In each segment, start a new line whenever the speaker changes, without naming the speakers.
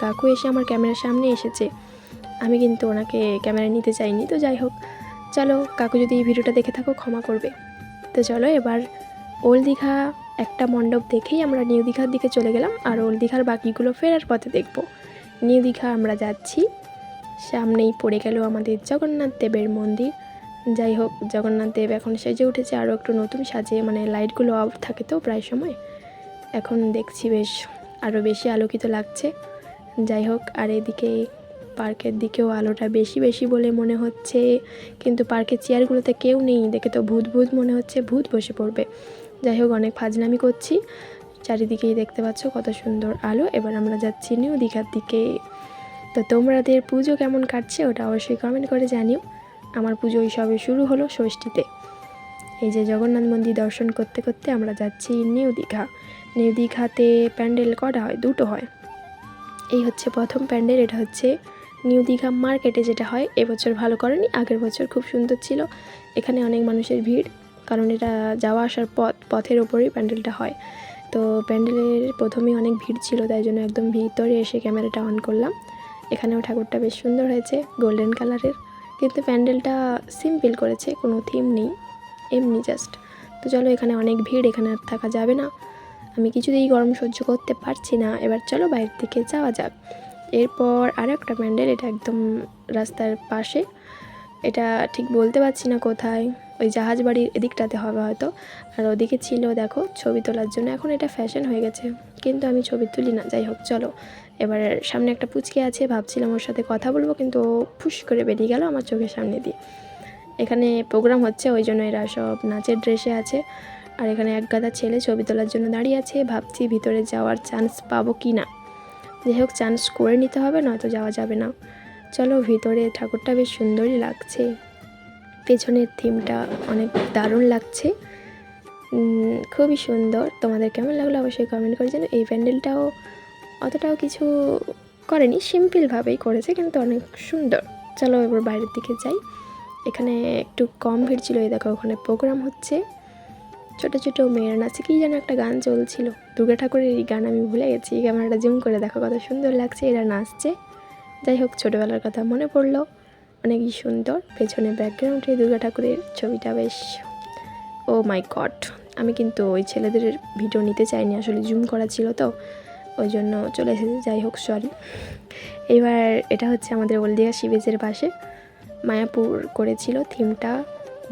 কাকু এসে আমার ক্যামেরার সামনে এসেছে, আমি কিন্তু ওনাকে ক্যামেরা নিতে চাইনি। তো যাই হোক, চলো, কাকু যদি এই ভিডিওটা দেখে থাকো ক্ষমা করবে। তো চলো এবার ওল্ড দীঘা একটা মণ্ডপ দেখেই আমরা নিউ দীঘার দিকে চলে গেলাম, আর ওল্ড দীঘার বাকিগুলো ফেরার পথে দেখব। নিউ দীঘা আমরা যাচ্ছি, সামনেই পড়ে গেল আমাদের জগন্নাথ দেবের মন্দির। যাই হোক, জগন্নাথ দেব এখন সেজে উঠেছে আরও একটু নতুন সাজে, মানে লাইটগুলো অফ থাকে তো প্রায় সময়, এখন দেখছি বেশ আরও বেশি আলোকিত লাগছে। যাই হোক, আর এদিকে পার্কের দিকেও আলোটা বেশি বেশি বলে মনে হচ্ছে, কিন্তু পার্কের চেয়ারগুলোতে কেউ নেই, দেখে তো ভূত ভূত মনে হচ্ছে, ভূত বসে পড়বে। যাই হোক, অনেক ফাজলামি করছি, চারিদিকেই দেখতে পাচ্ছ কত সুন্দর আলো। এবার আমরা যাচ্ছি নিউ দীঘার দিকে। তো তোমাদের পুজো কেমন কাটছে ওটা অবশ্যই কমেন্ট করে জানিও। আমার পুজো ওই সবে শুরু হলো ষষ্ঠীতে। এই যে জগন্নাথ মন্দির দর্শন করতে করতে আমরা যাচ্ছি নিউ দীঘা। নিউ দীঘাতে প্যান্ডেল কটা হয়? দুটো হয়। এই হচ্ছে প্রথম প্যান্ডেল, এটা হচ্ছে নিউ দীঘা মার্কেটে যেটা হয়। এবছর ভালো করেনি, আগের বছর খুব সুন্দর ছিল। এখানে অনেক মানুষের ভিড়, কারণ এটা যাওয়া আসার পথের ওপরেই প্যান্ডেলটা হয়। তো প্যান্ডেলের প্রথমেই অনেক ভিড় ছিল, তাই জন্য একদম ভিতরে এসে ক্যামেরাটা অন করলাম। এখানেও ঠাকুরটা বেশ সুন্দর হয়েছে, গোল্ডেন কালারের, কিন্তু প্যান্ডেলটা সিম্পল করেছে, কোনো থিম নেই, এমনি জাস্ট। তো চলো, এখানে অনেক ভিড়, এখানে আর থাকা যাবে না, আমি কিছুতেই গরম সহ্য করতে পারছি না। এবার চলো বাইরের দিকে যাওয়া যাক। এরপর আরও একটা প্যান্ডেল, এটা একদম রাস্তার পাশে, এটা ঠিক বলতে পারছি না কোথায়, ওই জাহাজ বাড়ির এদিকটাতে হবে হয়তো। আর ওদিকে ছিল দেখো ছবি তোলার জন্য, এখন এটা ফ্যাশন হয়ে গেছে, কিন্তু আমি ছবি তুলি না। যাই হোক, চলো এবার সামনে একটা পুচকে আছে, ভাবছিলাম ওর সাথে কথা বলবো, কিন্তু ও ফুস করে বেরিয়ে গেল আমার চোখের সামনে দিয়ে। এখানে প্রোগ্রাম হচ্ছে, ওই জন্য এরা সব নাচের ড্রেসে আছে, আর এখানে এক গাদা ছেলে ছবি তোলার জন্য দাঁড়িয়ে আছে। ভাবছি ভিতরে যাওয়ার চান্স পাবো কি না। যাই হোক, চান্স করে নিতে হবে, নয়তো যাওয়া যাবে না। চলো ভিতরে, ঠাকুরটা বেশ সুন্দরই লাগছে, পেছনের থিমটা অনেক দারুণ লাগছে, খুবই সুন্দর। তোমাদের কেমন লাগলো অবশ্যই কমেন্ট করে জানো। এই প্যান্ডেলটাও অতটাও কিছু করেনি, সিম্পলভাবেই করেছে, কিন্তু অনেক সুন্দর। চলো এবার বাইরের দিকে যাই। এখানে একটু কম ভিড় ছিল, এই দেখো ওখানে প্রোগ্রাম হচ্ছে, ছোটো ছোটো মেয়েরা নাচে, কী যেন একটা গান চলছিল, দুর্গা ঠাকুরের এই গান আমি ভুলে গেছি। ক্যামেরাটা জুম করে দেখো কত সুন্দর লাগছে, এরা নাচছে। যাই হোক, ছোটোবেলার কথা মনে পড়লো, অনেকই সুন্দর। পেছনে ব্যাকগ্রাউন্ডে দুর্গা ঠাকুরের ছবিটা বেশ, ও মাই গড। আমি কিন্তু ওই ছেলেদের ভিডিও নিতে চাইনি, আসলে জুম করা ছিল তো, ওই জন্য চলে এসেছে। যাই হোক, সরি। এবার এটা হচ্ছে আমাদের ওল্ড দীঘা সি বিচের পাশে, মায়াপুর করেছিল থিমটা,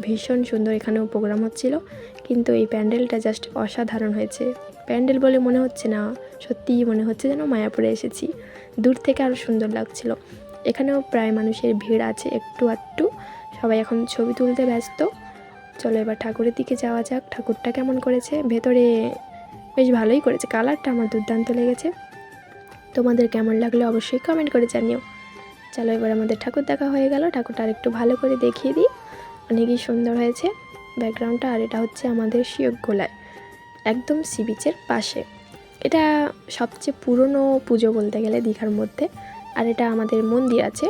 ভীষণ সুন্দর। এখানেও প্রোগ্রাম হচ্ছিল, কিন্তু এই প্যান্ডেলটা জাস্ট অসাধারণ হয়েছে। প্যান্ডেল বলে মনে হচ্ছে না, সত্যিই মনে হচ্ছে যেন মায়াপুরে এসেছি, দূর থেকে আরও সুন্দর লাগছিল। এখানেও প্রায় মানুষের ভিড় আছে একটু আধটু, সবাই এখন ছবি তুলতে ব্যস্ত। চলো এবার ঠাকুরের দিকে যাওয়া যাক। ঠাকুরটা কেমন করেছে, ভেতরে বেশ ভালোই করেছে, কালারটা আমার দুর্দান্ত লেগেছে। তোমাদের কেমন লাগলো অবশ্যই কমেন্ট করে জানিও। চলো এবার আমাদের ঠাকুর দেখা হয়ে গেল, ঠাকুরটা আর একটু ভালো করে দেখিয়ে দিই, অনেকই সুন্দর হয়েছে ব্যাকগ্রাউন্ডটা। আর এটা হচ্ছে আমাদের শিয়কগোলায়, একদম সি বিচের পাশে। এটা সবচেয়ে পুরনো পুজো বলতে গেলে দীঘার মধ্যে। আর এটা আমাদের মন্দির আছে,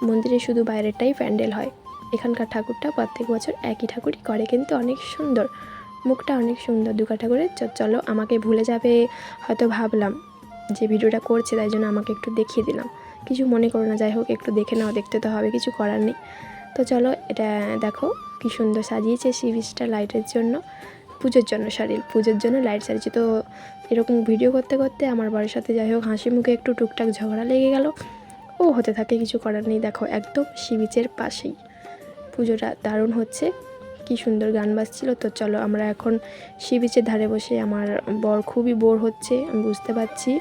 মন্দিরে শুধু বাইরেরটাই প্যান্ডেল হয়। এখানকার ঠাকুরটা প্রত্যেক বছর একই ঠাকুরই করে, কিন্তু অনেক সুন্দর, মুখটা অনেক সুন্দর দুর্গা ঠাকুরের। চলো, আমাকে ভুলে যাবে হয়তো ভাবলাম যে ভিডিওটা করছে, তাই জন্য আমাকে একটু দেখিয়ে দিলাম, কিছু মনে করো না। যাই হোক, একটু দেখে নাও, দেখতে তো হবে, কিছু করার নেই। তো চলো, এটা দেখো কি সুন্দর সাজিয়েছে সি বিচটা লাইটের জন্য, পুজোর জন্য, পুজোর জন্য লাইট সাজিয়েছে। তো এরকম ভিডিও করতে করতে আমার বাড়ির সাথে যাই হোক হাসি মুখে একটু টুকটাক ঝগড়া লেগে গেল, ও হতে থাকে, কিছু করার নেই। দেখো একদম সি বিচের পাশেই পুজোটা দারুণ হচ্ছে, কি সুন্দর গান বাজছিল। তো চলো আমরা এখন সি বিচের ধারে বসে, আমার বর খুবই বোর হচ্ছে, আমি বুঝতে পারছি।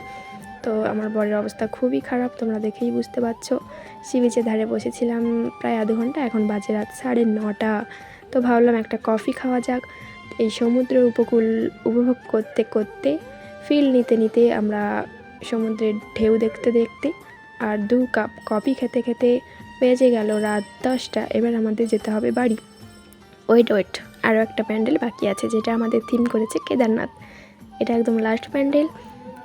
তো আমার বরের অবস্থা খুবই খারাপ, তোমরা দেখেই বুঝতে পারছো। সি বিচের ধারে বসেছিলাম প্রায় আধ ঘন্টা, এখন বাজে রাত 9:30। তো ভাবলাম একটা কফি খাওয়া যাক। এই সমুদ্রের উপকূল উপভোগ করতে করতে, ফিল নিতে নিতে, আমরা সমুদ্রের ঢেউ দেখতে দেখতে আর 2 কাপ কফি খেতে খেতে বেজে গেল রাত 10টা। এবার আমাদের যেতে হবে বাড়ি। ওয়েট, আরও একটা প্যান্ডেল বাকি আছে, যেটা আমাদের থিম করেছে কেদারনাথ, এটা একদম লাস্ট প্যান্ডেল।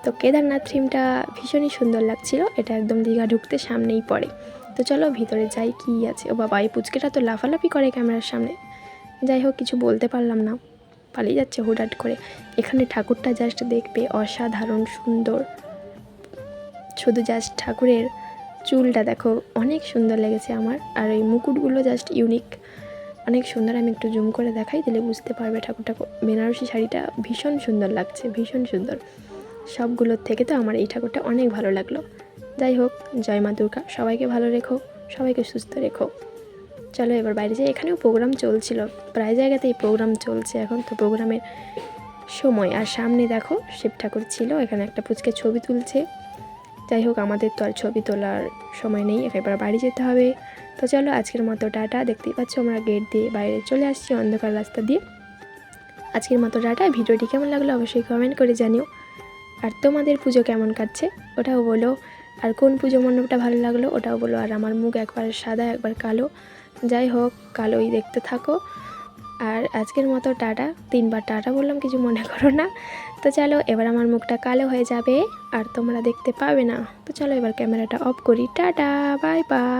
তো কেদারনাথ থিমটা ভীষণই সুন্দর লাগছিল, এটা একদম দীঘা ঢুকতে সামনেই পড়ে। তো চলো ভিতরে যাই, কি আছে। ও বাবা, এই পুচকেটা তো লাফালাফি করে ক্যামেরার সামনে। যাই হোক, কিছু বলতে পারলাম না, পালিয়ে যাচ্ছে হুটহাট করে। এখানে ঠাকুরটা জাস্ট দেখবে অসাধারণ সুন্দর, শুধু জাস্ট ঠাকুরের চুলটা দেখো, অনেক সুন্দর লেগেছে আমার। আর ওই মুকুটগুলো জাস্ট ইউনিক, অনেক সুন্দর। আমি একটু জুম করে দেখাই, দিলে বুঝতে পারবে ঠাকুরটা। বেনারসি শাড়িটা ভীষণ সুন্দর লাগছে, ভীষণ সুন্দর। সবগুলোর থেকে তো আমার এই ঠাকুরটা অনেক ভালো লাগলো। যাই হোক, জয় মা দুর্গা, সবাইকে ভালো রেখো, সবাইকে সুস্থ রেখো। চলো এবার বাইরে যাই। এখানেও প্রোগ্রাম চলছিল, প্রায় জায়গাতেই প্রোগ্রাম চলছে এখন, তো প্রোগ্রামের সময়। আর সামনে দেখো শিব ঠাকুর ছিল, এখানে একটা পুচকে ছবি তুলছে। যাই হোক, আমাদের তো আর ছবি তোলার সময় নেই, এবার বাড়ি যেতে হবে। তো চলো আজকের মতো টাটা। দেখতেই পাচ্ছ আমরা গেট দিয়ে বাইরে চলে আসছি, অন্ধকার রাস্তা দিয়ে। আজকের মতো টাটা। ভিডিওটি কেমন লাগলো অবশ্যই কমেন্ট করে জানিও। আর তোমাদের পুজো কেমন কাটছে ওটাও বলো, আর কোন পুজো মণ্ডপটা ভালো লাগলো ওটাও বলো। আর আমার মুখ একবার সাদা একবার কালো, যাই হোক কালোই দেখতে থাকো। আর আজকের মতো টাটা, 3বার টাটা বললাম, কিছু মনে করো না। তো চলো এবার আমার মুখটা কালো হয়ে যাবে আর তোমরা দেখতে পাবে না। তো চলো এবার ক্যামেরাটা অফ করি। Tata, bye bye.